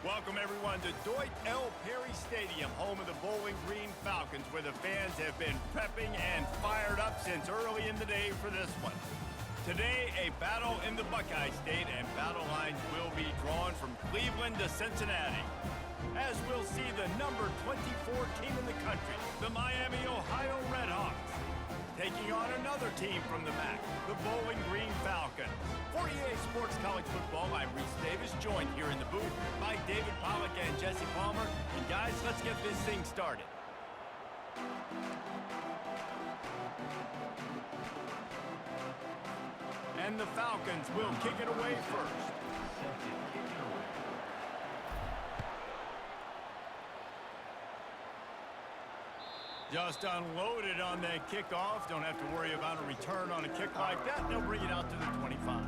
Welcome, everyone, to Dwight L. Perry Stadium, home of the Bowling Green Falcons, where the fans have been prepping and fired up since early in the day for this one. Today, a battle in the Buckeye State, and battle lines will be drawn from Cleveland to Cincinnati, as we'll see the number 24 team in the country, the Miami, Ohio Redhawks, taking on another team from the MAC, the Bowling Green Falcons. For EA Sports College Football, I'm Reese Davis, joined here in the booth by David Pollack and Jesse Palmer. And guys, let's get this thing started. And the Falcons will kick it away first. Just unloaded on that kickoff. Don't have to worry about a return on a kick like that. They'll bring it out to the 25.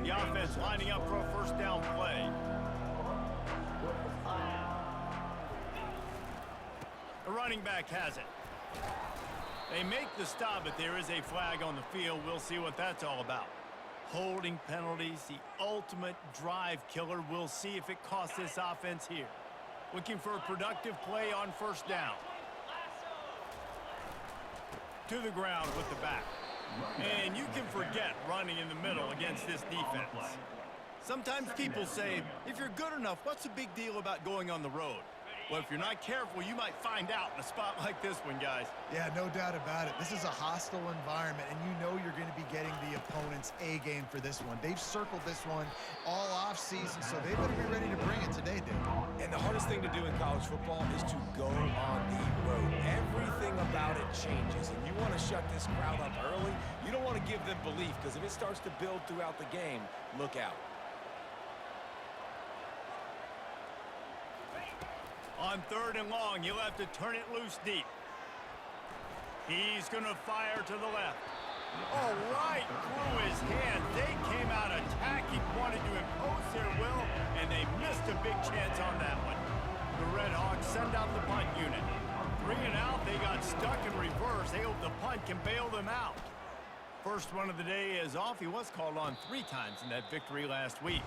The offense lining up for a first down play. The running back has it. They make the stop, but there is a flag on the field. We'll see what that's all about. Holding penalties, the ultimate drive killer. We'll see if it costs this offense here. Looking for a productive play on first down. To the ground with the back. And you can forget running in the middle against this defense. Sometimes people say, if you're good enough, what's the big deal about going on the road? Well, if you're not careful, you might find out in a spot like this one, guys. Yeah, no doubt about it. This is a hostile environment, and you know you're going to be getting the opponent's A-game for this one. They've circled this one all off-season, so they better be ready to bring it today, Dave. And the hardest thing to do in college football is to go on the road. Everything about it changes, and you want to shut this crowd up early. You don't want to give them belief, because if it starts to build throughout the game, look out. On third and long, you'll have to turn it loose deep. He's going to fire to the left. Oh, right through his hand. They came out attacking, wanted to impose their will, and they missed a big chance on that one. The Redhawks send out the punt unit. Bring it out, they got stuck in reverse. They hope the punt can bail them out. First one of the day is off. He was called on 3 times in that victory last week.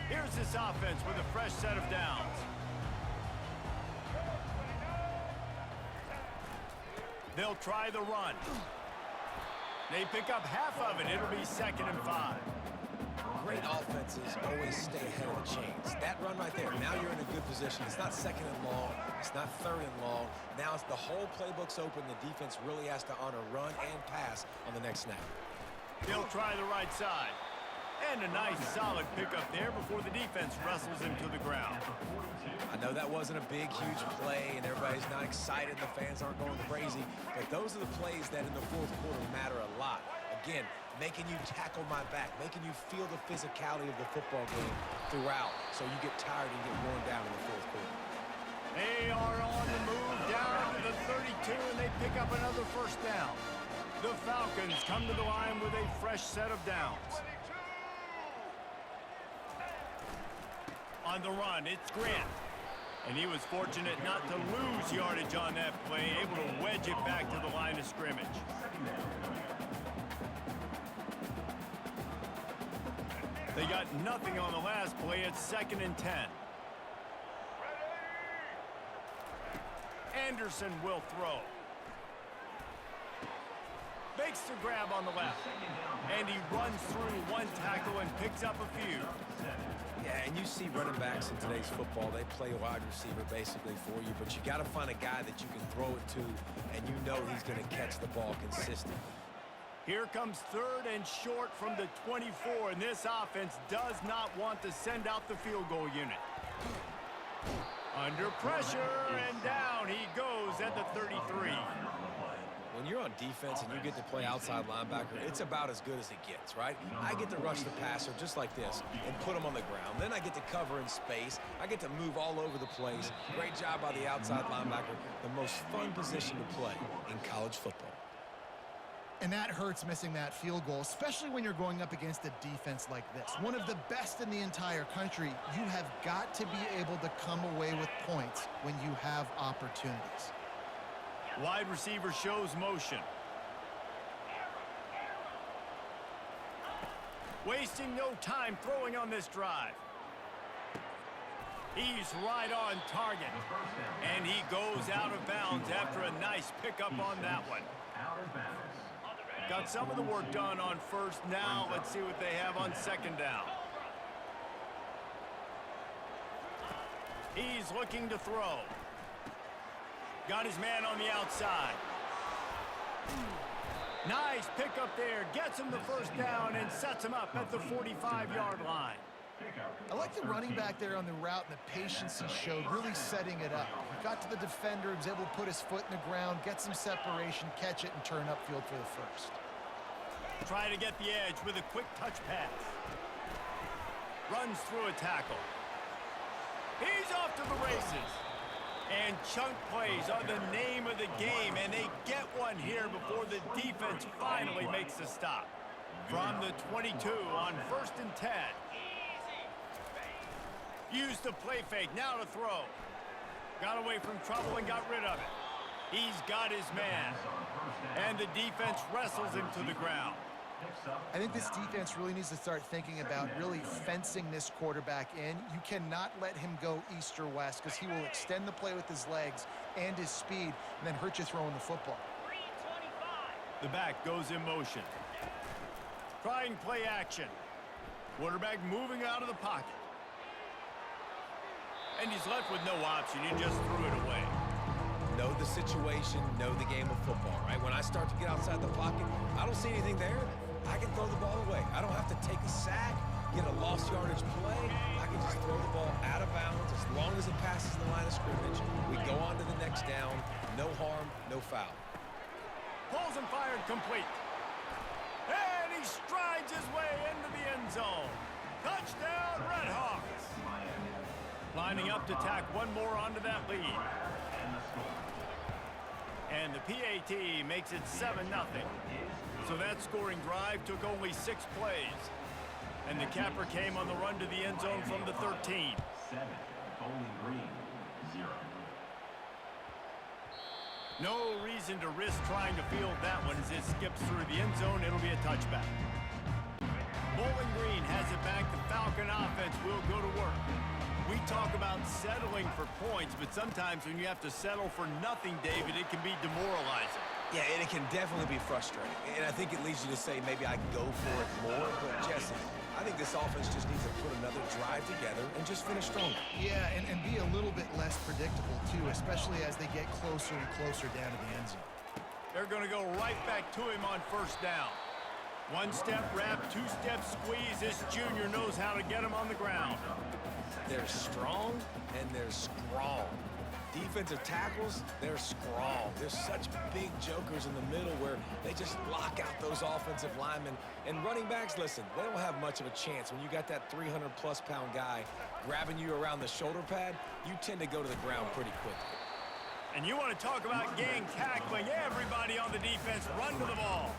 Here's this offense with a fresh set of downs. They'll try the run. They pick up half of it. It'll be 2nd and 5. Great offenses always stay ahead of the chains. That run right there, now you're in a good position. It's not 2nd and long. It's not 3rd and long. Now it's the whole playbook's open. The defense really has to honor run and pass on the next snap. They'll try the right side. And a nice, solid pickup there before the defense wrestles him to the ground. I know that wasn't a big, huge play, and everybody's not excited. The fans aren't going crazy. But those are the plays that in the fourth quarter matter a lot. Again, making you tackle my back, making you feel the physicality of the football game throughout, so you get tired and get worn down in the fourth quarter. They are on the move down to the 32, and they pick up another first down. The Falcons come to the line with a fresh set of downs. On the run, it's Grant. And he was fortunate not to lose yardage on that play, able to wedge it back to the line of scrimmage. They got nothing on the last play. It's 2nd and 10. Anderson will throw. Makes the grab on the left. And he runs through one tackle and picks up a few. Yeah, and you see running backs in today's football, they play wide receiver basically for you, but you got to find a guy that you can throw it to, and you know he's going to catch the ball consistently. Here comes 3rd and short from the 24, and this offense does not want to send out the field goal unit. Under pressure, and down he goes at the 33. When you're on defense and you get to play outside linebacker, it's about as good as it gets, right? I get to rush the passer just like this and put him on the ground. Then I get to cover in space. I get to move all over the place. Great job by the outside linebacker. The most fun position to play in college football. And that hurts missing that field goal, especially when you're going up against a defense like this. One of the best in the entire country. You have got to be able to come away with points when you have opportunities. Wide receiver shows motion. Wasting no time throwing on this drive. He's right on target. And he goes out of bounds after a nice pickup on that one. Got some of the work done on first. Now let's see what they have on second down. He's looking to throw. Got his man on the outside. Nice pickup there. Gets him the first down and sets him up at the 45-yard line. I like the running back there on the route and the patience he showed, really setting it up. He got to the defender, was able to put his foot in the ground, get some separation, catch it, and turn upfield for the first. Try to get the edge with a quick touch pass. Runs through a tackle. He's off to the races. And chunk plays are the name of the game, and they get one here before the defense finally makes the stop. From the 22 on 1st and 10. Used the play fake, now to throw. Got away from trouble and got rid of it. He's got his man. And the defense wrestles him to the ground. I think this defense really needs to start thinking about really fencing this quarterback in. You cannot let him go east or west because he will extend the play with his legs and his speed and then hurt you throwing the football. The back goes in motion. Trying play action. Quarterback moving out of the pocket. And he's left with no option. He just threw it away. Know the situation, know the game of football, right? When I start to get outside the pocket, I don't see anything there. I can throw the ball away. I don't have to take a sack, get a lost yardage play. I can just throw the ball out of bounds as long as it passes the line of scrimmage. We go on to the next down. No harm, no foul. Pulls and fired complete. And he strides his way into the end zone. Touchdown, Red Hawks. Lining up to tack one more onto that lead. And the PAT makes it 7-0. So that scoring drive took only 6 plays. And the capper came on the run to the end zone from the 13. No reason to risk trying to field that one as it skips through the end zone. It'll be a touchback. Bowling Green has it back. The Falcon offense will go to work. We talk about settling for points, but sometimes when you have to settle for nothing, David, it can be demoralizing. Yeah, and it can definitely be frustrating. And I think it leads you to say maybe I can go for it more. But, Jesse, I think this offense just needs to put another drive together and just finish stronger. Yeah, and be a little bit less predictable, too, especially as they get closer and closer down to the end zone. They're going to go right back to him on first down. One-step wrap, two-step squeeze. This junior knows how to get him on the ground. They're strong, and they're strong. Defensive tackles, they're strong. There's such big jokers in the middle where they just lock out those offensive linemen. And running backs, listen, they don't have much of a chance. When you got that 300-plus pound guy grabbing you around the shoulder pad, you tend to go to the ground pretty quickly. And you want to talk about gang tackling. Everybody on the defense run to the ball.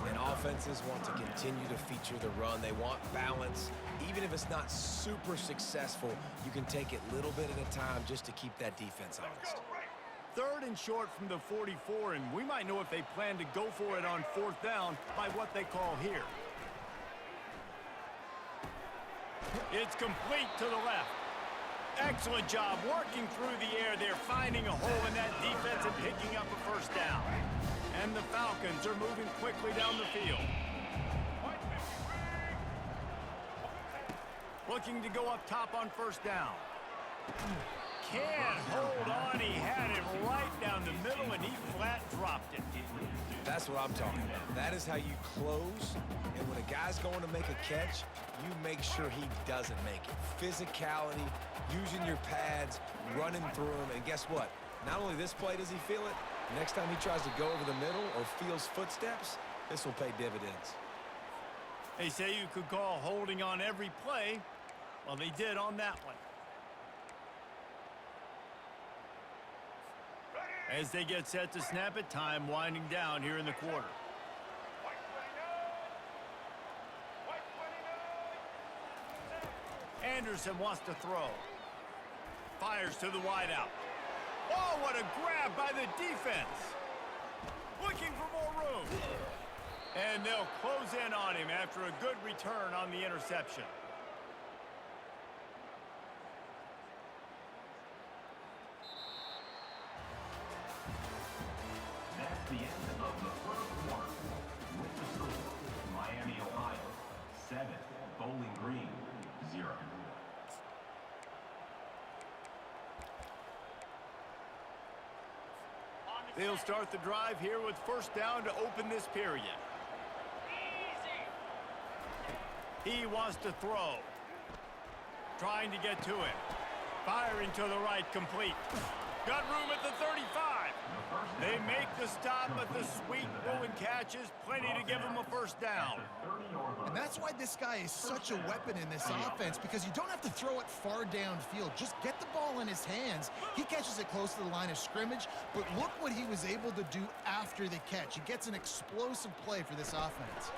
And offenses want to continue to feature the run. They want balance. Even if it's not super successful, you can take it little bit at a time just to keep that defense honest. 3rd and short from the 44, and we might know if they plan to go for it on 4th down by what they call here. It's complete to the left. Excellent job working through the air there, finding a hole in that defense and picking up a first down. And the Falcons are moving quickly down the field. Looking to go up top on first down. Can't hold on. He had it right down the middle, and he flat dropped it. That's what I'm talking about. That is how you close. And when a guy's going to make a catch, you make sure he doesn't make it. Physicality, using your pads, running through them. And guess what? Not only this play does he feel it, next time he tries to go over the middle or feels footsteps, this will pay dividends. They say you could call holding on every play. Well, they did on that one. As they get set to snap it, time winding down here in the quarter. Anderson wants to throw. Fires to the wideout. Oh, what a grab by the defense. Looking for more room. And they'll close in on him after a good return on the interception. That's the end of the first quarter. With the score, Miami, Ohio, 7, Bowling Green, 0. They'll start the drive here with first down to open this period. He wants to throw. Trying to get to it. Firing to the right, complete. Got room at the 35. They make the stop, but the sweet throw and catch is plenty to give them a first down. And that's why this guy is such a weapon in this offense, because you don't have to throw it far downfield. Just get the ball in his hands. He catches it close to the line of scrimmage, but look what he was able to do after the catch. He gets an explosive play for this offense.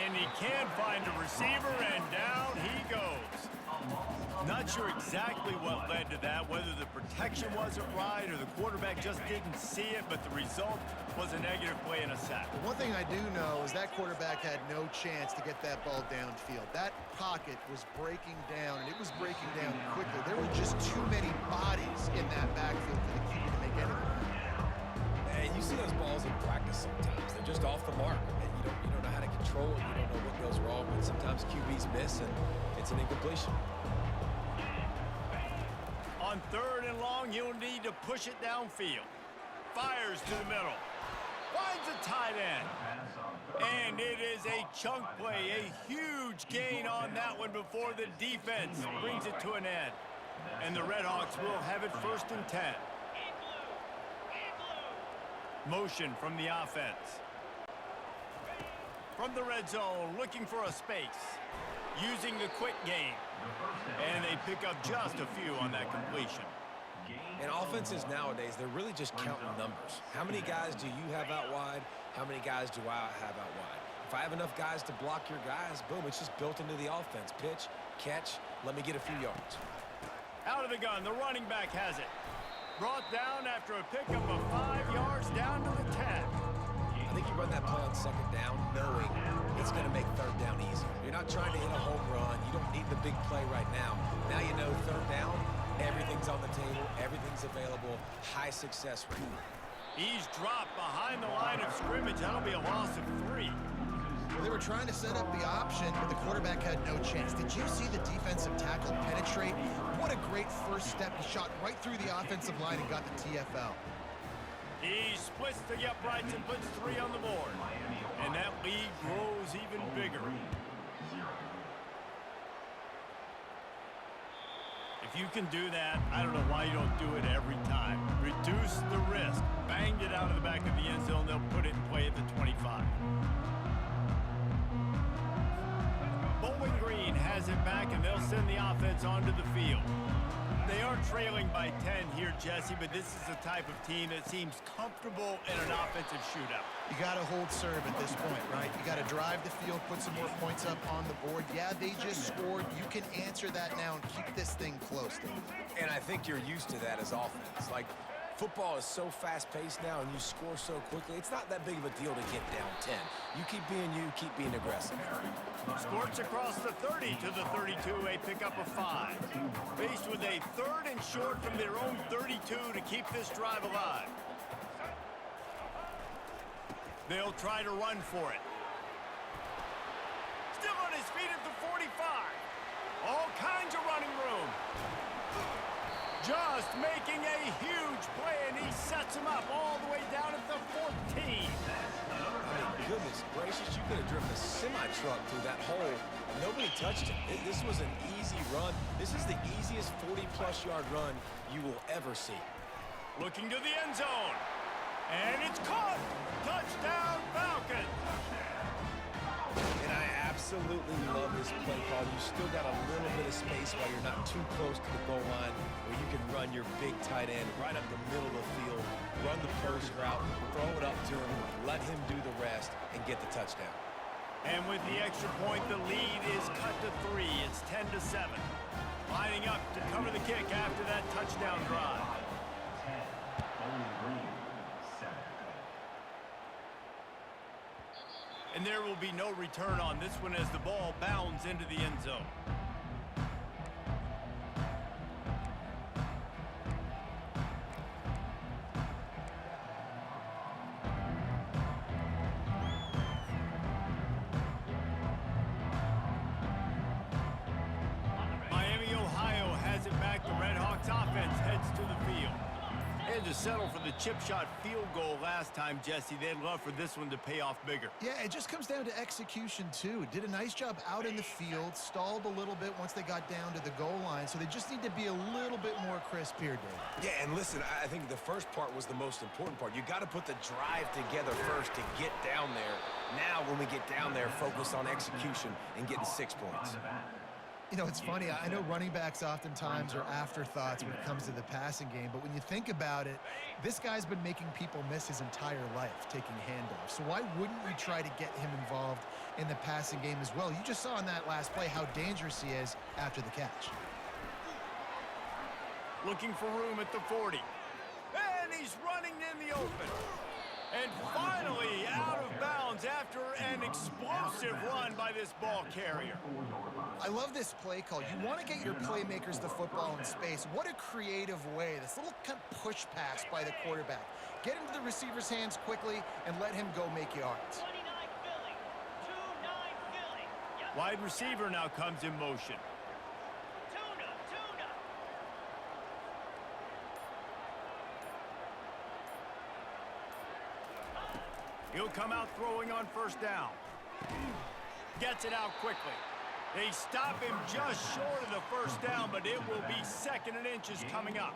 And he can find a receiver, and down he goes. Not sure exactly what led to that, whether the protection wasn't right or the quarterback just didn't see it, but the result was a negative play and a sack. But one thing I do know is that quarterback had no chance to get that ball downfield. That pocket was breaking down, and it was breaking down quickly. There were just too many bodies in that backfield for the QB to make anything. And you see those balls in practice sometimes. They're just off the mark. And you don't know how to control it. You don't know what goes wrong. But sometimes QBs miss, and it's an incompletion. On 3rd and long, he'll need to push it downfield. Fires to the middle. Finds a tight end. And it is a chunk play, a huge gain on that one before the defense brings it to an end. And the Redhawks will have it 1st and 10. Motion from the offense. From the red zone, looking for a space. Using the quick game. And they pick up just a few on that completion. And offenses nowadays, they're really just counting numbers. How many guys do you have out wide? How many guys do I have out wide? If I have enough guys to block your guys, boom, it's just built into the offense. Pitch, catch, let me get a few yards. Out of the gun, the running back has it. Brought down after a pickup of 5 yards down to the 10. I think you run that play on 2nd down knowing it's going to make 3rd down easier. You're not trying to hit a home run. You don't need the big play right now. Now you know 3rd down, everything's on the table, everything's available, high success rate. He's dropped behind the line of scrimmage. That'll be a loss of 3. Well, they were trying to set up the option, but the quarterback had no chance. Did you see the defensive tackle penetrate? What a great first step. He shot right through the offensive line and got the TFL. He splits the uprights and puts 3 on the board. And that lead grows even bigger. If you can do that, I don't know why you don't do it every time. Reduce the risk. Banged it out of the back of the end zone. They'll put it in play at the 25. Bowling Green has it back, and they'll send the offense onto the field. They are trailing by 10 here, Jesse, but this is the type of team that seems comfortable in an offensive shootout. You got to hold serve at this point, right? You got to drive the field, put some more points up on the board. Yeah, they just scored. You can answer that now and keep this thing close. And I think you're used to that as offense. Like, football is so fast-paced now, and you score so quickly, it's not that big of a deal to get down 10. You keep being aggressive. Squirts across the 30 to the 32, a pickup of 5. Faced with a 3rd and short from their own 32 to keep this drive alive. They'll try to run for it. Still on his feet at the 45. All kinds of running room. Just making a huge play, and he sets him up all the way down at the 14. I mean, goodness gracious, you could have driven a semi-truck through that hole. Nobody touched him. This was an easy run. This is the easiest 40-plus yard run you will ever see. Looking to the end zone. And it's caught. Touchdown, Falcons. And I absolutely love this play call. You still got a little bit of space while you're not too close to the goal line, where you can run your big tight end right up the middle of the field, run the post route, throw it up to him, let him do the rest, and get the touchdown. And with the extra point, the lead is cut to 3. It's 10-7. Lining up to cover the kick after that touchdown drive. And there will be no return on this one as the ball bounds into the end zone. Miami, Ohio has it back. The Red Hawks offense heads to the field. And to settle for the chip shot field goal last time, Jesse, they'd love for this one to pay off bigger. Yeah, it just comes down to execution, too. Did a nice job out in the field, stalled a little bit once they got down to the goal line, so they just need to be a little bit more crisp here, Dave. Yeah, and listen, I think the first part was the most important part. You got to put the drive together first to get down there. Now, when we get down there, focus on execution and getting 6 points. You know, it's funny. I know running backs oftentimes are afterthoughts when it comes to the passing game, but when you think about it, this guy's been making people miss his entire life taking handoffs. So why wouldn't you try to get him involved in the passing game as well? You just saw in that last play how dangerous he is after the catch. Looking for room at the 40. And he's running in the open. And finally out of bounds after an explosive run by this ball carrier. I love this play call. You want to get your playmakers the football in space. What a creative way. This little kind of push pass by the quarterback. Get into the receiver's hands quickly and let him go make yards. Wide receiver now comes in motion. He'll come out throwing on first down. Gets it out quickly. They stop him just short of the first down, but it will be 2nd and inches coming up.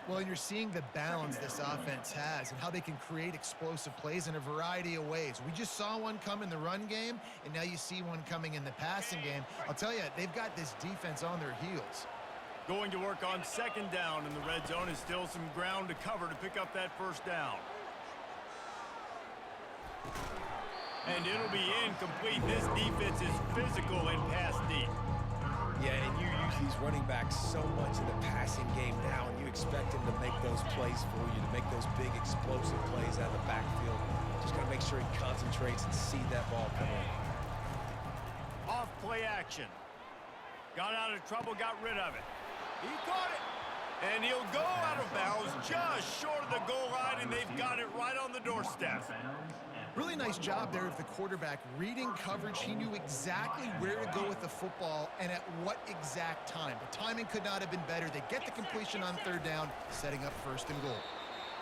Well, and you're seeing the balance this offense has and how they can create explosive plays in a variety of ways. We just saw one come in the run game, and now you see one coming in the passing game. I'll tell you, they've got this defense on their heels. Going to work on 2nd down in the red zone is still some ground to cover to pick up that first down. And it'll be incomplete. This defense is physical and pass deep. Yeah, and you use these running backs so much in the passing game now, and you expect them to make those plays for you, to make those big explosive plays out of the backfield. Just got to make sure he concentrates and see that ball come in. Off play action. Got out of trouble, got rid of it. He caught it. And he'll go out of bounds just short of the goal line, and they've got it right on the doorstep. Really nice job there of the quarterback reading coverage. He knew exactly where to go with the football and at what exact time. The timing could not have been better. They get the completion on 3rd down, setting up 1st and goal.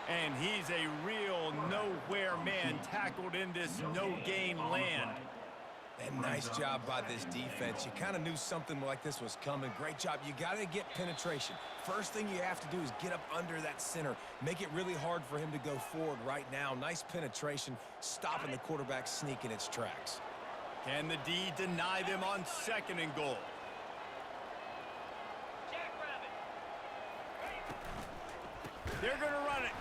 And he's a real nowhere man tackled in this no-gain land. And nice job by this defense. You kind of knew something like this was coming. Great job. You got to get penetration. First thing you have to do is get up under that center. Make it really hard for him to go forward right now. Nice penetration, stopping the quarterback sneak in its tracks. Can the D deny them on 2nd and goal? They're going to run it.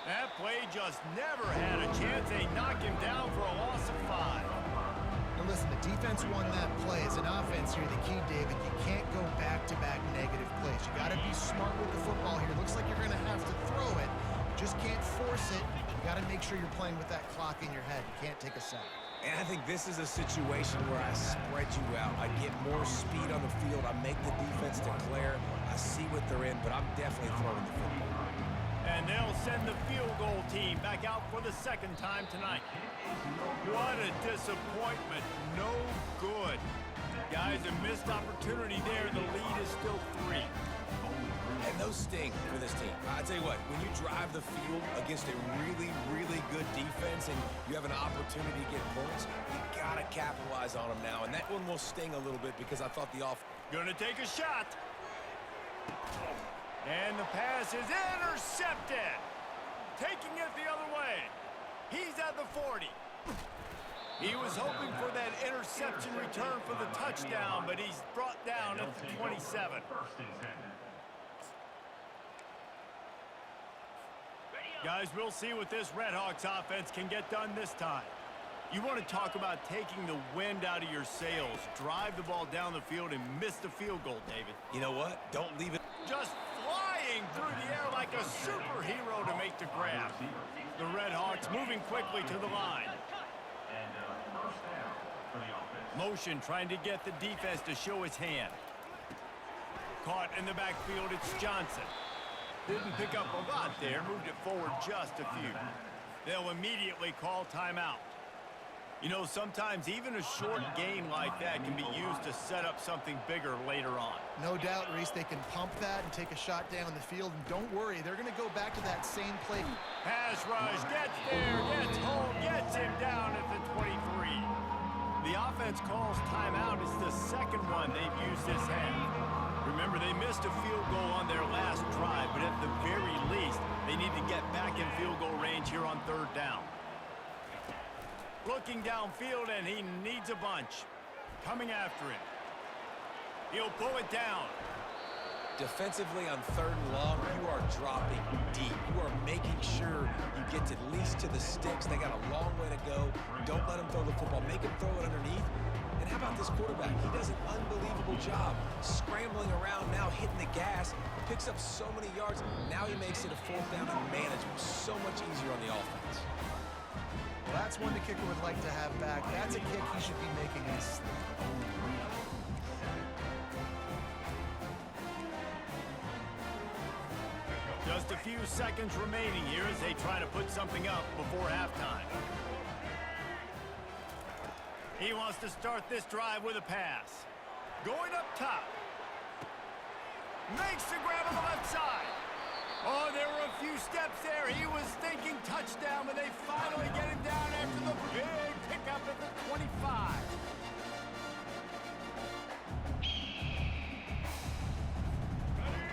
That play just never had a chance. They knock him down for a loss of 5. And listen, the defense won that play. As an offense here, the key, David, you can't go back-to-back negative plays. You got to be smart with the football here. Looks like you're going to have to throw it. You just can't force it. You got to make sure you're playing with that clock in your head. You can't take a sack. And I think this is a situation where I spread you out. I get more speed on the field. I make the defense declare. I see what they're in, but I'm definitely throwing the football. And they'll send the field goal team back out for the 2nd time tonight. What a disappointment. No good. Guys, a missed opportunity there. The lead is still 3. And those sting for this team. I tell you what, when you drive the field against a really, really good defense and you have an opportunity to get points, you got to capitalize on them now. And that one will sting a little bit because I thought the offense... Gonna take a shot. And the pass is intercepted. Taking it the other way. He's at the 40. He was hoping for that interception return for the touchdown, but he's brought down at the 27. Guys, we'll see what this Red Hawks offense can get done this time. You want to talk about taking the wind out of your sails. Drive the ball down the field and miss the field goal, David. You know what? Don't leave it. Just flying through the air like a superhero to make the grab. The Red Hawks moving quickly to the line. Motion trying to get the defense to show his hand. Caught in the backfield, it's Johnson. Didn't pick up a lot there, moved it forward just a few. They'll immediately call timeout. You know, sometimes even a short game like that can be used to set up something bigger later on. No doubt, Reese, they can pump that and take a shot down the field. And don't worry, they're going to go back to that same play. Pass rush, gets there, gets home, gets him down at the 23. The offense calls timeout. It's the second one they've used this half. Remember, they missed a field goal on their last drive, but at the very least, they need to get back in field goal range here on third down. Looking downfield, and he needs a bunch. Coming after him. He'll pull it down. Defensively on third and long, you are dropping deep. You are making sure you get at least to the sticks. They got a long way to go. Don't let them throw the football. Make them throw it underneath. And how about this quarterback? He does an unbelievable job scrambling around now, hitting the gas, picks up so many yards. Now he makes it a fourth down and manageable. So much easier on the offense. Well, that's one the kicker would like to have back. That's a kick he should be making in his sleep. Just a few seconds remaining here as they try to put something up before halftime. He wants to start this drive with a pass. Going up top. Makes the grab on the left side. Oh, there were a few steps there. He was thinking touchdown, but they finally get him down after the big pickup at the 25.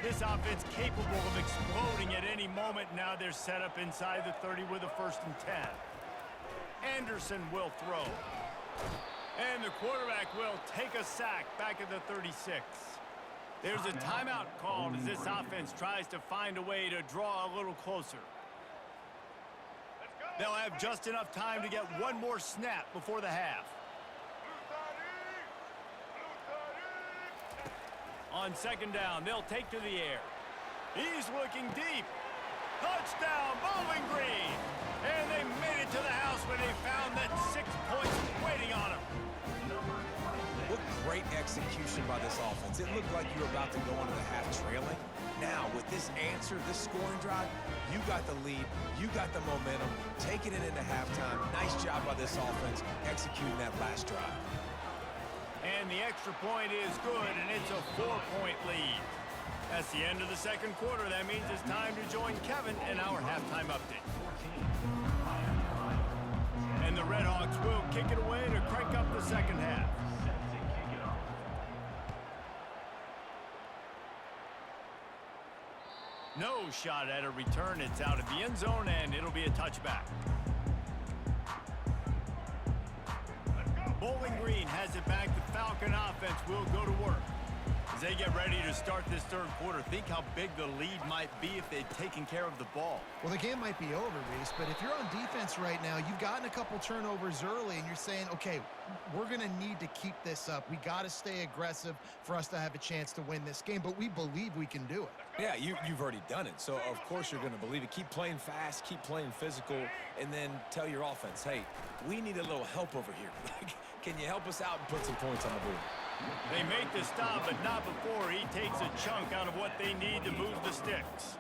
This offense capable of exploding at any moment. Now they're set up inside the 30 with a 1st and 10. Anderson will throw. And the quarterback will take a sack back at the 36. There's a timeout called as this offense tries to find a way to draw a little closer. They'll have just enough time to get one more snap before the half. On second down, they'll take to the air. He's looking deep. Touchdown, Bowling Green! And they made it to the house when they found that 6 points waiting on them. What great execution by this offense. It looked like you were about to go into the half trailing. Now, with this answer, this scoring drive, you got the lead, you got the momentum, taking it into halftime. Nice job by this offense executing that last drive. And the extra point is good, and it's a 4-point lead. That's the end of the second quarter. That means it's time to join Kevin in our halftime update. And the Redhawks will kick it away to crank up the second half. No shot at a return. It's out of the end zone, and it'll be a touchback. Bowling Green has it back. The Falcon offense will go to work. As they get ready to start this third quarter, think how big the lead might be if they'd taken care of the ball. Well, the game might be over, Reese, but if you're on defense right now, you've gotten a couple turnovers early, and you're saying, okay, we're going to need to keep this up. We got to stay aggressive for us to have a chance to win this game, but we believe we can do it. Yeah, you've already done it, so of course you're going to believe it. Keep playing fast, keep playing physical, and then tell your offense, hey, we need a little help over here. Can you help us out and put some points on the board? They make the stop, but not before he takes a chunk out of what they need to move the sticks.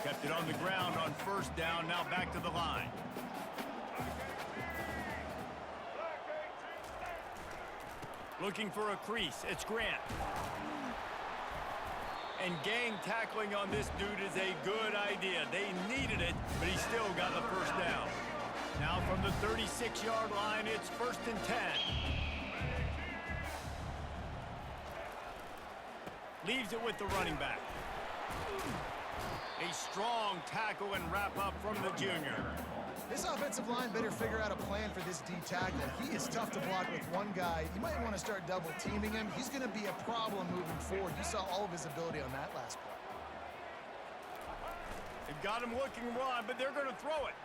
Kept it on the ground on first down, now back to the line. Looking for a crease, it's Grant. And gang tackling on this dude is a good idea. They needed it, but he still got the first down. Now from the 36-yard line, it's 1st and 10. Leaves it with the running back. A strong tackle and wrap up from the junior. This offensive line better figure out a plan for this D tackle. He is tough to block with one guy. You might want to start double teaming him. He's going to be a problem moving forward. You saw all of his ability on that last play. They've got him looking wrong, but they're going to throw it.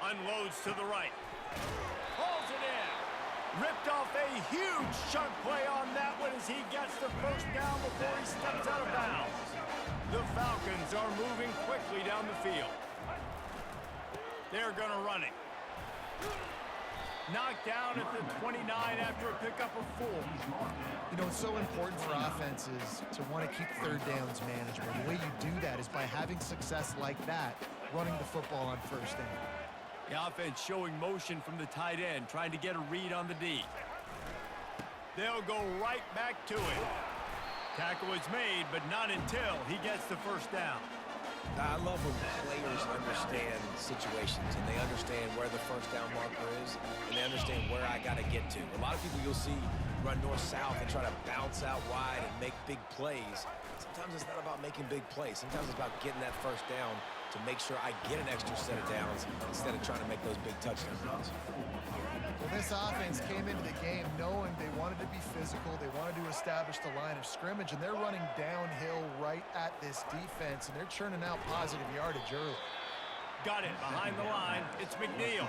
Unloads to the right. Hauls it in. Ripped off a huge chunk play on that one as he gets the first down before he steps out of bounds. The Falcons are moving quickly down the field. They're going to run it. Knocked down at the 29 after a pickup of 4. You know, it's so important for offenses to want to keep third downs manageable. The way you do that is by having success like that, running the football on first down. The offense showing motion from the tight end, trying to get a read on the D. They'll go right back to it. Tackle is made, but not until he gets the first down. I love when players understand situations and they understand where the first down marker is and they understand where I got to get to. A lot of people you'll see run north-south and try to bounce out wide and make big plays. Sometimes it's not about making big plays. Sometimes it's about getting that first down to make sure I get an extra set of downs instead of trying to make those big touchdown runs. Well, this offense came into the game knowing they wanted to be physical, they wanted to establish the line of scrimmage, and they're running downhill right at this defense, and they're churning out positive yardage early. Got it behind the line. It's McNeil.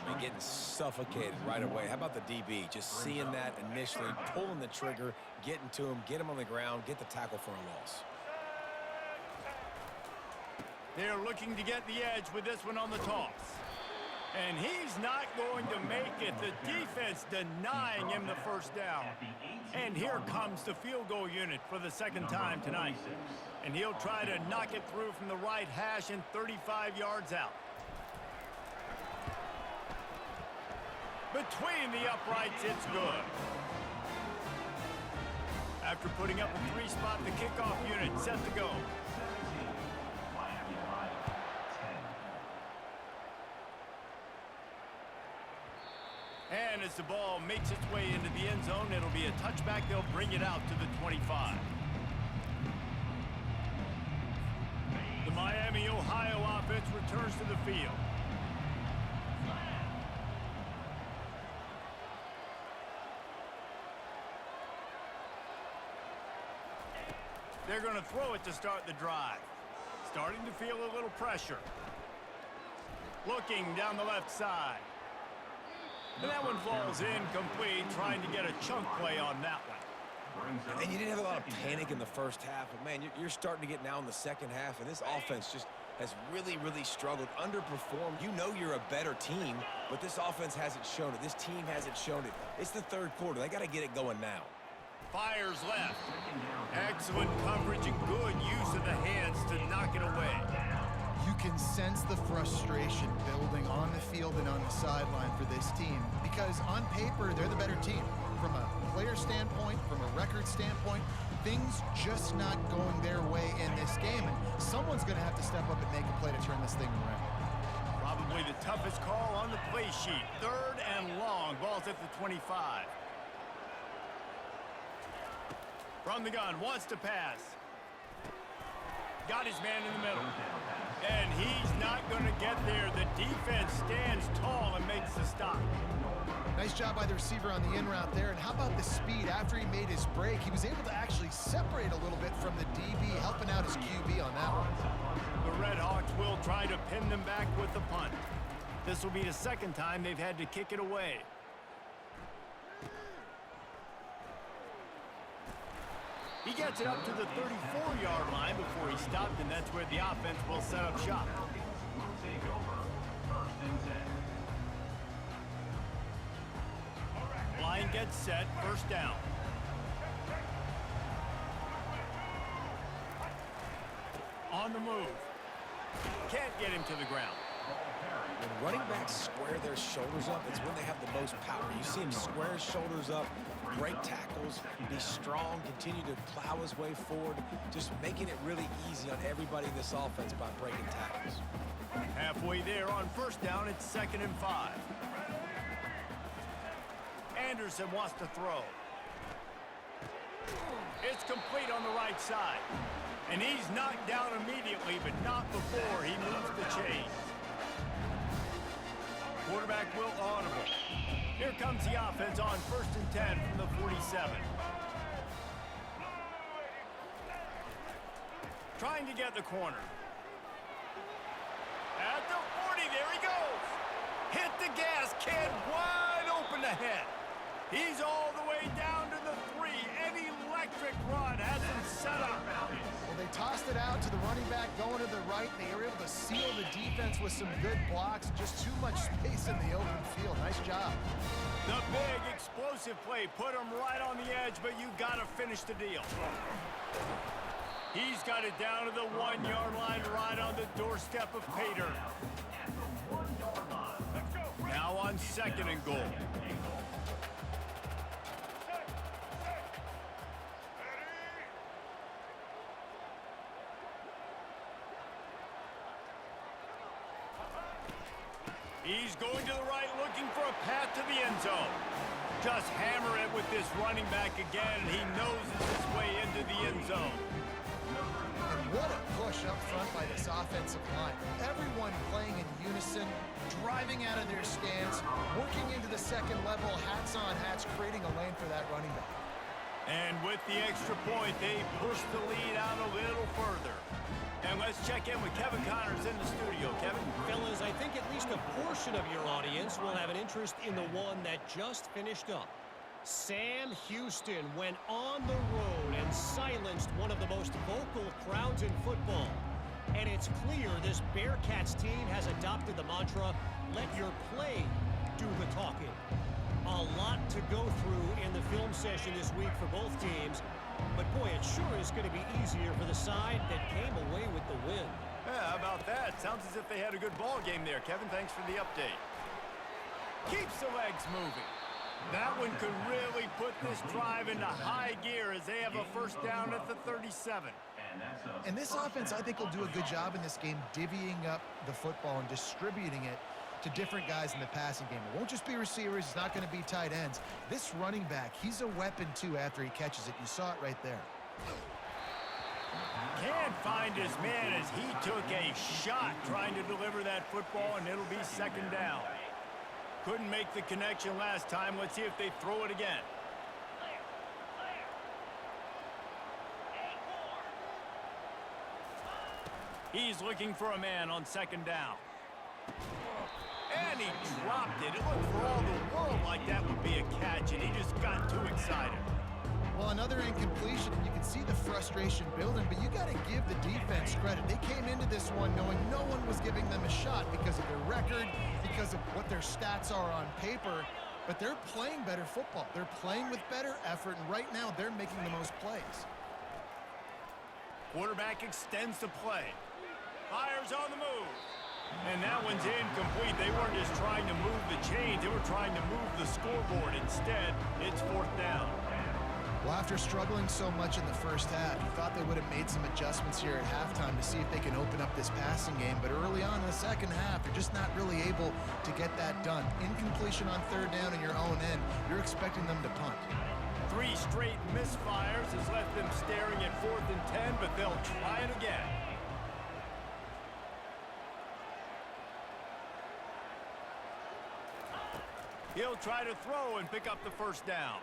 You're getting suffocated right away. How about the DB? Just seeing that initially, pulling the trigger, getting to him, get him on the ground, get the tackle for a loss. They're looking to get the edge with this one on the toss. And he's not going to make it. The defense denying him the first down. And here comes the field goal unit for the second time tonight. And he'll try to knock it through from the right hash and 35 yards out. Between the uprights, it's good. After putting up a 3-spot, the kickoff unit set to go. And as the ball makes its way into the end zone, it'll be a touchback. They'll bring it out to the 25. The Miami, Ohio offense returns to the field. They're going to throw it to start the drive. Starting to feel a little pressure. Looking down the left side. And that one falls incomplete, trying to get a chunk play on that one. And you didn't have a lot of panic in the first half, but, man, you're starting to get now in the second half, and this offense just has really, really struggled, underperformed. You know you're a better team, but this offense hasn't shown it. This team hasn't shown it. It's the third quarter. They got to get it going now. Fires left. Excellent coverage and good use of the hands to knock it away. You can sense the frustration building on the field and on the sideline for this team because on paper, they're the better team. From a player standpoint, from a record standpoint, things just not going their way in this game, and someone's going to have to step up and make a play to turn this thing around. Probably the toughest call on the play sheet. 3rd and long. Ball's at the 25. From the gun, wants to pass. Got his man in the middle. And he's not going to get there. The defense stands tall and makes the stop. Nice job by the receiver on the in route there. And how about the speed? After he made his break, he was able to actually separate a little bit from the DB, helping out his QB on that one. The Red Hawks will try to pin them back with the punt. This will be the second time they've had to kick it away. He gets it up to the 34-yard line before he stopped, and that's where the offense will set up shop. Line gets set, first down. On the move. Can't get him to the ground. When running backs square their shoulders up, it's when they have the most power. You see him square his shoulders up, break tackles, be strong, continue to plow his way forward, just making it really easy on everybody in this offense by breaking tackles. Halfway there on first down, it's 2nd and 5. Anderson wants to throw. It's complete on the right side. And he's knocked down immediately, but not before he moves the chains. Quarterback will audible. Here comes the offense on 1st and 10 from the 47. Trying to get the corner. At the 40, there he goes. Hit the gas, kid, wide open ahead. He's all the way down to the 3. three. An electric run has him set up. Well, they tossed it out to the running back going to the right. They were able to seal the defense with some good blocks. Just too much space in the open field. Nice job. The big explosive play put him right on the edge, but you got to finish the deal. He's got it down to the 1 yard line, right on the doorstep of Pater. Now on 2nd and goal. He's going to the right, looking for a path to the end zone. Just hammer it with this running back again, and he noses his way into the end zone. And what a push up front by this offensive line. Everyone playing in unison, driving out of their stance, working into the second level, hats on hats, creating a lane for that running back. And with the extra point, they push the lead out a little further. And let's check in with Kevin Connors in the studio. Kevin? Fellas, I think at least a portion of your audience will have an interest in the one that just finished up. Sam Houston went on the road and silenced one of the most vocal crowds in football. And it's clear this Bearcats team has adopted the mantra, let your play do the talking. A lot to go through in the film session this week for both teams. But boy, it sure is going to be easier for the side that came away with the win. Yeah, how about that? Sounds as if they had a good ball game there, Kevin. Thanks for the update. Keeps the legs moving. That one could really put this drive into high gear as they have a first down at the 37. And this offense, I think, will do a good job in this game divvying up the football and distributing it to different guys in the passing game. It won't just be receivers. It's not going to be tight ends. This running back, he's a weapon, too, after he catches it. You saw it right there. Can't find his man as he took a shot trying to deliver that football, and it'll be 2nd down. Couldn't make the connection last time. Let's see if they throw it again. He's looking for a man on 2nd down. And he dropped it. It looked for all the world like that would be a catch, and he just got too excited. Well, another incompletion. You can see the frustration building, but you got to give the defense credit. They came into this one knowing no one was giving them a shot because of their record, because of what their stats are on paper, but they're playing better football. They're playing with better effort, and right now they're making the most plays. Quarterback extends the play. Fires on the move. And that one's incomplete. They weren't just trying to move the chains. They were trying to move the scoreboard. Instead, it's 4th down. Well, after struggling so much in the first half, you thought they would have made some adjustments here at halftime to see if they can open up this passing game. But early on in the second half, they're just not really able to get that done. Incompletion on 3rd down in your own end. You're expecting them to punt. 3 straight misfires has left them staring at 4th and 10, but they'll try it again. He'll try to throw and pick up the 1st down.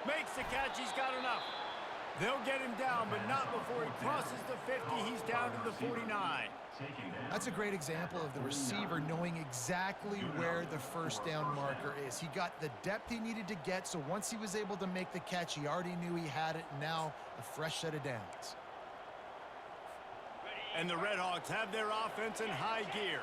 Makes the catch. He's got enough. They'll get him down, but not before he crosses the 50. He's down to the 49. That's a great example of the receiver knowing exactly where the 1st down marker is. He got the depth he needed to get, so once he was able to make the catch, he already knew he had it. Now a fresh set of downs. And the Redhawks have their offense in high gear.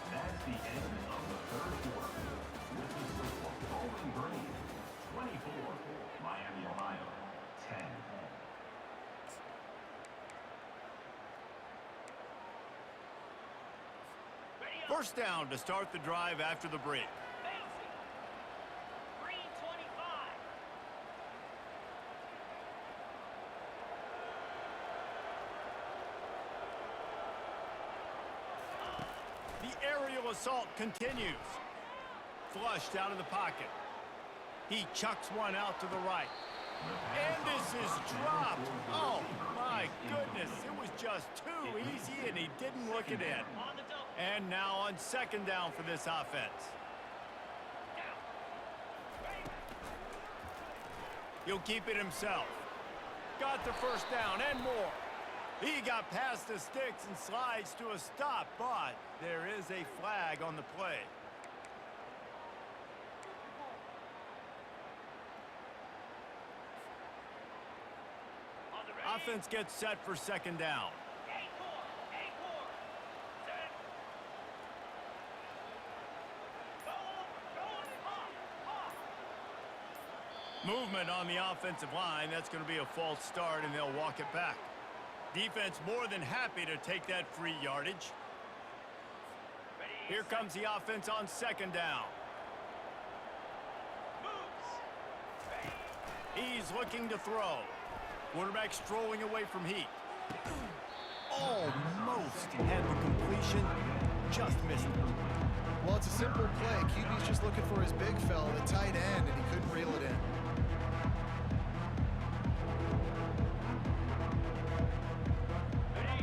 That's the end of the 3rd quarter. With the score, Bowling Green 24, Miami, Ohio 10. First down to start the drive after the break. The aerial assault continues. Flushed out of the pocket. He chucks one out to the right. And this is dropped. Oh, my goodness. It was just too easy, and he didn't look it in. And now on 2nd down for this offense. He'll keep it himself. Got the 1st down and more. He got past the sticks and slides to a stop, but there is a flag on the play. Offense gets set for second down. Movement on the offensive line. That's going to be a false start, and they'll walk it back. Defense more than happy to take that free yardage. Here comes the offense on second down. He's looking to throw. Quarterback strolling away from heat. Almost had the completion. Just missed it. Well, it's a simple play. QB's just looking for his big fella, the tight end, and he couldn't reel it in.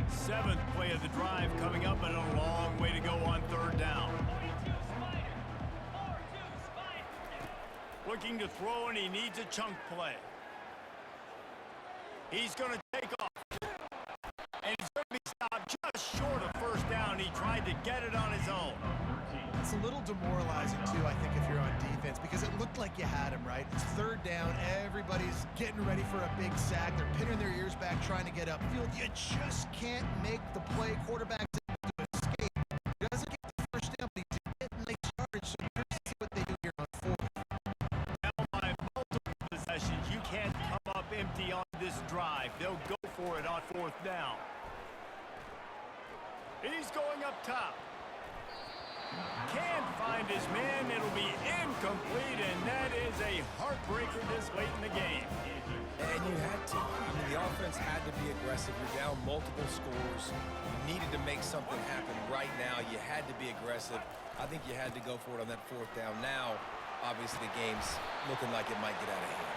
Seventh play of the drive coming up, and a long way to go on third down. Looking to throw, and he needs a chunk play. He's going to take off. And he's going to be stopped just short of first down. He tried to get it on his own. It's a little demoralizing, too, I think, if you're on defense, because it looked like you had him, right? It's third down. Everybody's getting ready for a big sack. They're pinning their ears back, trying to get upfield. You just can't make the play. Quarterback's able to escape. He doesn't get the first down, but he's getting nice yardage, so here's to see what they do here on fourth. Now, by multiple possessions, you can't come up empty on this drive. They'll go for it on fourth down. He's going up top. Can't find his man. It'll be incomplete, and that is a heartbreaker this late in the game. And you had to. I mean, the offense had to be aggressive. You're down multiple scores. You needed to make something happen right now. You had to be aggressive. I think you had to go for it on that fourth down. Now, obviously, the game's looking like it might get out of hand.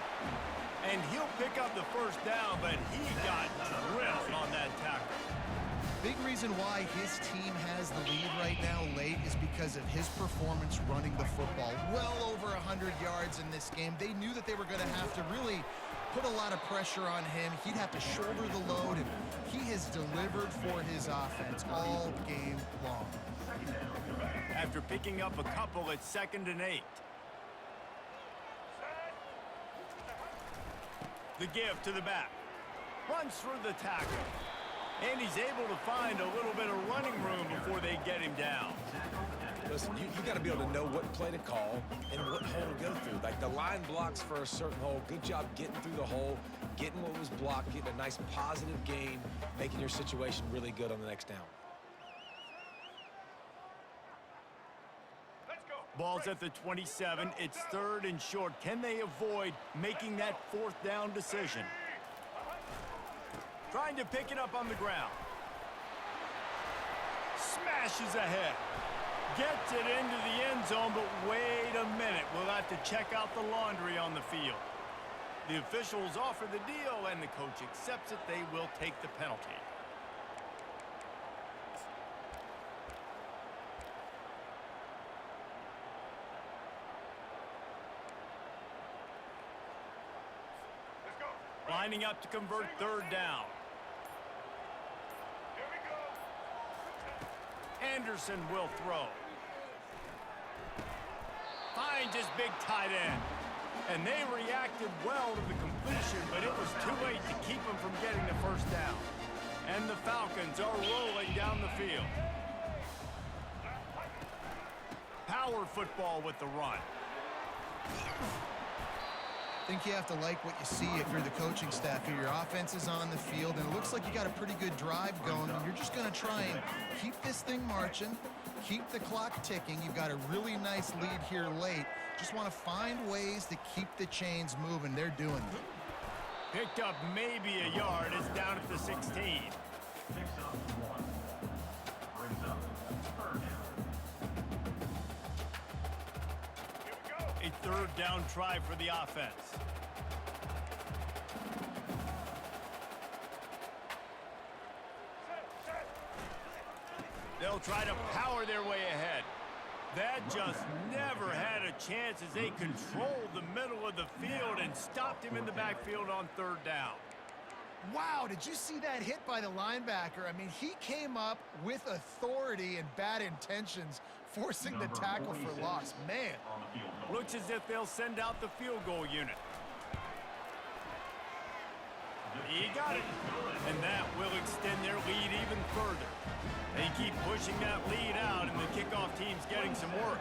And he'll pick up the first down, but he got drilled on that tackle. Big reason why his team has the lead right now late is because of his performance running the football. Well over 100 yards in this game. They knew that they were going to have to really put a lot of pressure on him. He'd have to shoulder the load, and he has delivered for his offense all game long. After picking up a couple at 2nd and 8. The give to the back. Runs through the tackle. And he's able to find a little bit of running room before they get him down. Listen, you got to be able to know what play to call and what hole to go through. Like, the line blocks for a certain hole. Good job getting through the hole, getting what was blocked, getting a nice positive gain, making your situation really good on the next down. Let's go. Ball's at the 27. It's 3rd and short. Can they avoid making that 4th down decision? Trying to pick it up on the ground. Smashes ahead. Gets it into the end zone, but wait a minute. We'll have to check out the laundry on the field. The officials offer the deal, and the coach accepts it. They will take the penalty. Lining up to convert 3rd down. Anderson will throw. Finds his big tight end. And they reacted well to the completion, but it was too late to keep him from getting the first down. And the Falcons are rolling down the field. Power football with the run. I think you have to like what you see if you're the coaching staff here. Your offense is on the field, and it looks like you got a pretty good drive going, and you're just going to try and keep this thing marching, keep the clock ticking. You've got a really nice lead here late. Just want to find ways to keep the chains moving. They're doing it. Picked up maybe a yard. It's down at the 16. A 3rd down try for the offense. They'll try to power their way ahead. That just never had a chance as they controlled the middle of the field and stopped him in the backfield on 3rd down. Wow, did you see that hit by the linebacker? I mean, he came up with authority and bad intentions, forcing the tackle for loss. Man. Looks as if they'll send out the field goal unit. He got it. And that will extend their lead even further. They keep pushing that lead out, and the kickoff team's getting some work.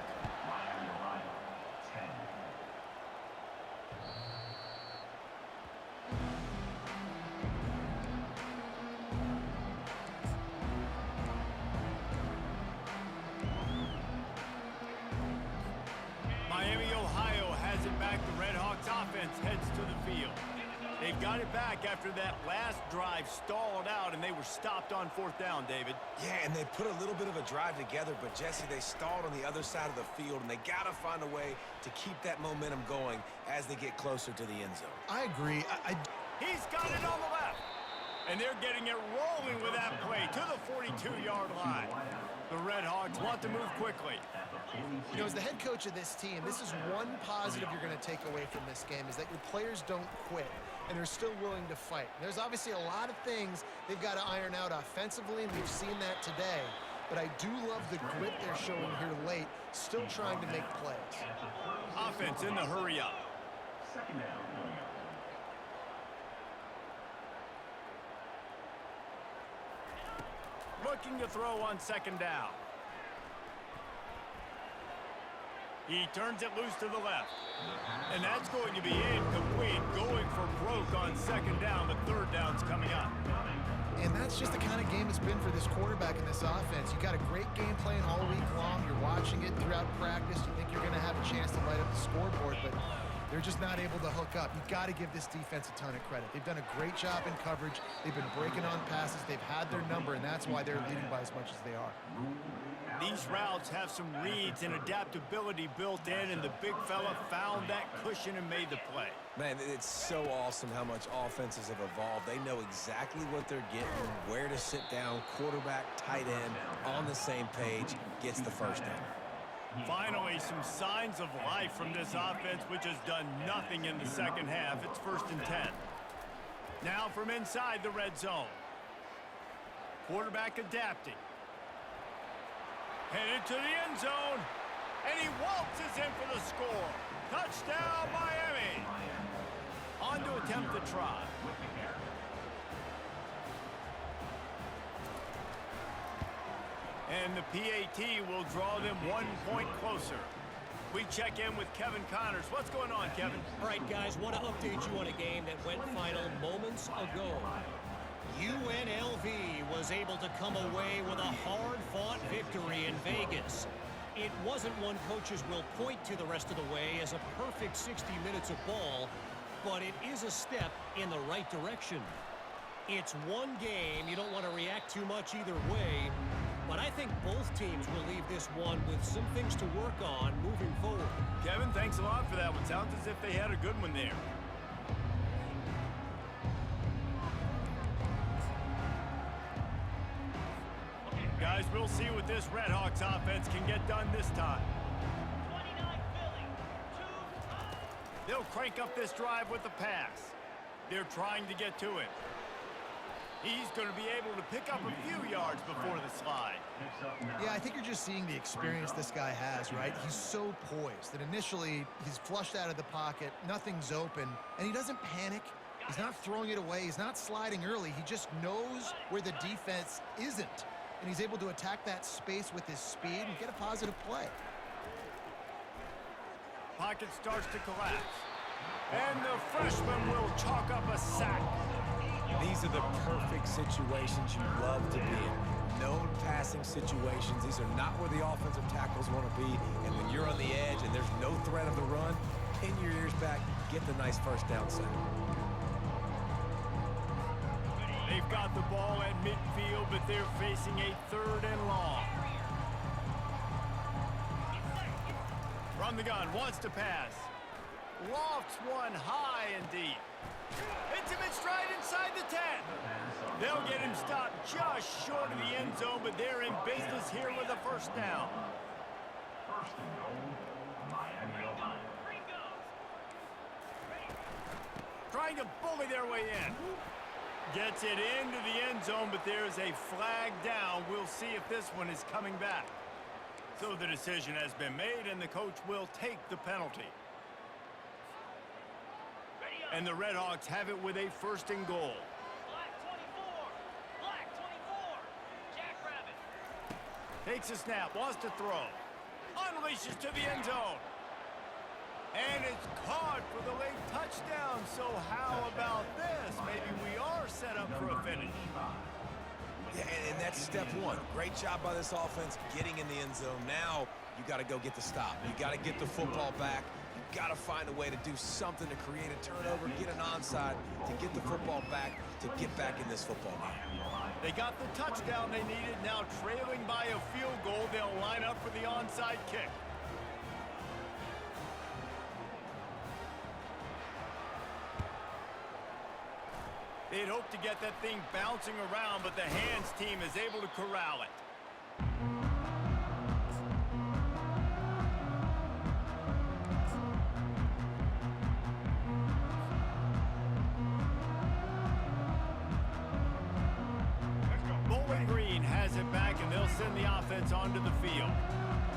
Miami, Ohio has it back. The Red Hawks offense heads to the field. They've got it back after that last drive stalled out, and they were stopped on 4th down, David. Yeah, and they put a little bit of a drive together, but, Jesse, they stalled on the other side of the field, and they got to find a way to keep that momentum going as they get closer to the end zone. I agree. He's got it on the left. And they're getting it rolling with that play to the 42-yard line. The Red Hawks want to move quickly. You know, as the head coach of this team, this is one positive you're going to take away from this game, is that your players don't quit, and they're still willing to fight. There's obviously a lot of things they've got to iron out offensively, and we've seen that today. But I do love the grit they're showing here late, still trying to make plays. Offense in the hurry up. Second down. Looking to throw on 2nd down. He turns it loose to the left. And that's going to be incomplete. Going for broke on 2nd down. The 3rd down's coming up. And that's just the kind of game it's been for this quarterback in this offense. You got a great game plan all week long. You're watching it throughout practice. You think you're going to have a chance to light up the scoreboard, but they're just not able to hook up. You've got to give this defense a ton of credit. They've done a great job in coverage. They've been breaking on passes. They've had their number, and that's why they're leading by as much as they are. These routes have some reads and adaptability built in, and the big fella found that cushion and made the play. Man, it's so awesome how much offenses have evolved. They know exactly what they're getting, where to sit down, quarterback, tight end, on the same page, gets the 1st down. Finally, some signs of life from this offense, which has done nothing in the 2nd half. It's 1st and 10. Now from inside the red zone. Quarterback adapting. Headed to the end zone. And he waltzes in for the score. Touchdown, Miami. On to attempt the try. And the PAT will draw them 1 point closer. We check in with Kevin Connors. What's going on, Kevin? All right, guys, want to update you on a game that went final moments ago. UNLV was able to come away with a hard-fought victory in Vegas. It wasn't one coaches will point to the rest of the way as a perfect 60 minutes of ball, but it is a step in the right direction. It's one game. You don't want to react too much either way, but I think both teams will leave this one with some things to work on moving forward. Kevin, thanks a lot for that one. Sounds as if they had a good one there. Guys, we'll see what this Red Hawks offense can get done this time. 29 Philly, 2. They'll crank up this drive with the pass. They're trying to get to it. He's going to be able to pick up a few yards before the slide. Yeah, I think you're just seeing the experience this guy has, right? He's so poised that initially he's flushed out of the pocket, nothing's open, and he doesn't panic. He's not throwing it away. He's not sliding early. He just knows where the defense isn't, and he's able to attack that space with his speed and get a positive play. Pocket starts to collapse, and the freshman will chalk up a sack. These are the perfect situations you love to be in. Known passing situations. These are not where the offensive tackles want to be. And when you're on the edge and there's no threat of the run, pin your ears back, get the nice first down sack. They've got the ball at midfield, but they're facing a 3rd and long. From the gun, wants to pass. Lofts one high and deep. Hits him in stride inside the 10. They'll get him stopped just short of the end zone, but they're in business here with a first down. First and goal, Miami, Ohio. Trying to bully their way in. Gets it into the end zone, but there's a flag down. We'll see if this one is coming back. So the decision has been made, and the coach will take the penalty. And the Red Hawks have it with a 1st and goal. Black 24. Black 24. Jackrabbit. Takes a snap, wants to throw. Unleashes to the end zone. And it's caught for the late touchdown. So how about this? Maybe we are set up for a finish. Yeah, and that's step one. Great job by this offense getting in the end zone. Now you got to go get the stop. You got to get the football back. You got to find a way to do something to create a turnover, get an onside, to get the football back, to get back in this football game. They got the touchdown they needed. Now trailing by a field goal, they'll line up for the onside kick. They'd hoped to get that thing bouncing around, but the hands team is able to corral it. Bowling Green has it back, and they'll send the offense onto the field.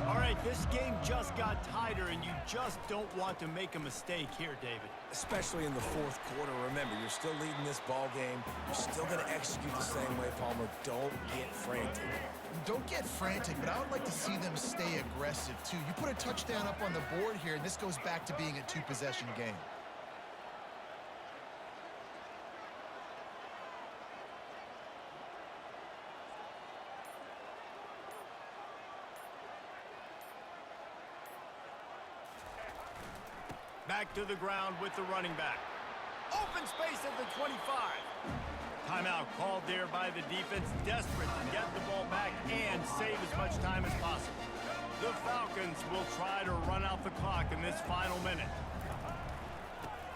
All right, this game just got tighter, and you just don't want to make a mistake here, David. Especially in the 4th quarter. Remember, you're still leading this ball game. You're still going to execute the same way, Palmer. Don't get frantic. Don't get frantic, but I would like to see them stay aggressive, too. You put a touchdown up on the board here, and this goes back to being a 2-possession game. Back to the ground with the running back. Open space at the 25. Timeout called there by the defense, desperate to get the ball back and save as much time as possible. The Falcons will try to run out the clock in this final minute.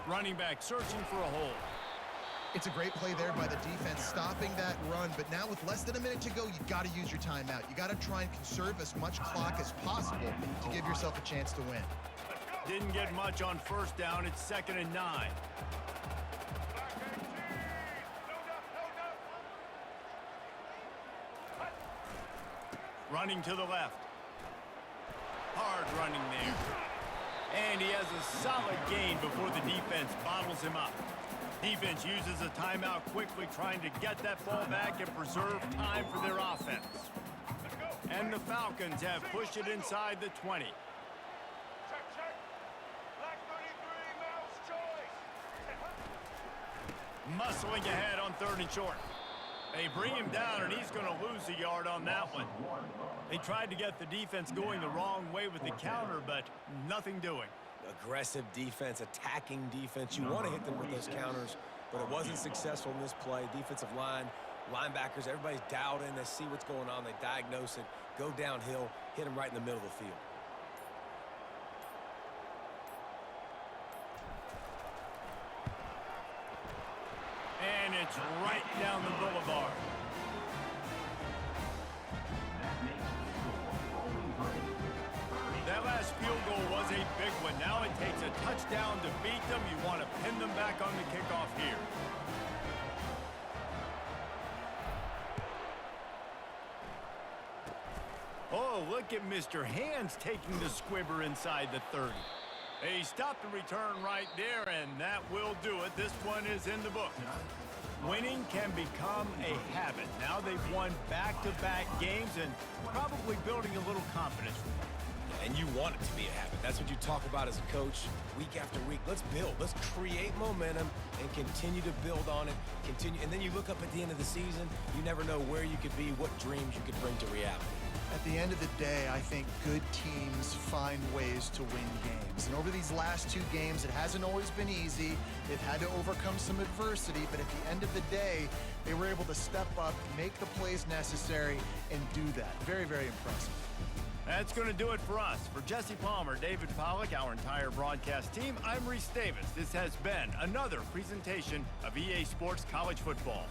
Running back searching for a hole. It's a great play there by the defense, stopping that run. But now with less than a minute to go, you've got to use your timeout. You got to try and conserve as much clock as possible to give yourself a chance to win. Didn't get much on 1st down. It's 2nd and 9. Running to the left. Hard running there. And he has a solid gain before the defense bottles him up. Defense uses a timeout quickly, trying to get that ball back and preserve time for their offense. And the Falcons have pushed it inside the 20. Muscling ahead on 3rd and short. They bring him down, and he's going to lose a yard on that one. They tried to get the defense going the wrong way with the counter, but nothing doing. Aggressive defense, attacking defense. You want to hit them with those counters, but it wasn't successful in this play. Defensive line, linebackers, everybody's dialed in. They see what's going on. They diagnose it, go downhill, hit him right in the middle of the field. And it's right down the boulevard. That last field goal was a big one. Now it takes a touchdown to beat them. You want to pin them back on the kickoff here. Oh, look at Mr. Hands taking the squibber inside the 30. He stopped the return right there, and that will do it. This one is in the book. Winning can become a habit. Now they've won back-to-back games and probably building a little confidence. And you want it to be a habit. That's what you talk about as a coach week after week. Let's build. Let's create momentum and continue to build on it. Continue, and then you look up at the end of the season, you never know where you could be, what dreams you could bring to reality. At the end of the day, I think good teams find ways to win games. And over these last 2 games, it hasn't always been easy. They've had to overcome some adversity, but at the end of the day, they were able to step up, make the plays necessary, and do that. Very, very impressive. That's going to do it for us. For Jesse Palmer, David Pollack, our entire broadcast team, I'm Reese Davis. This has been another presentation of EA Sports College Football.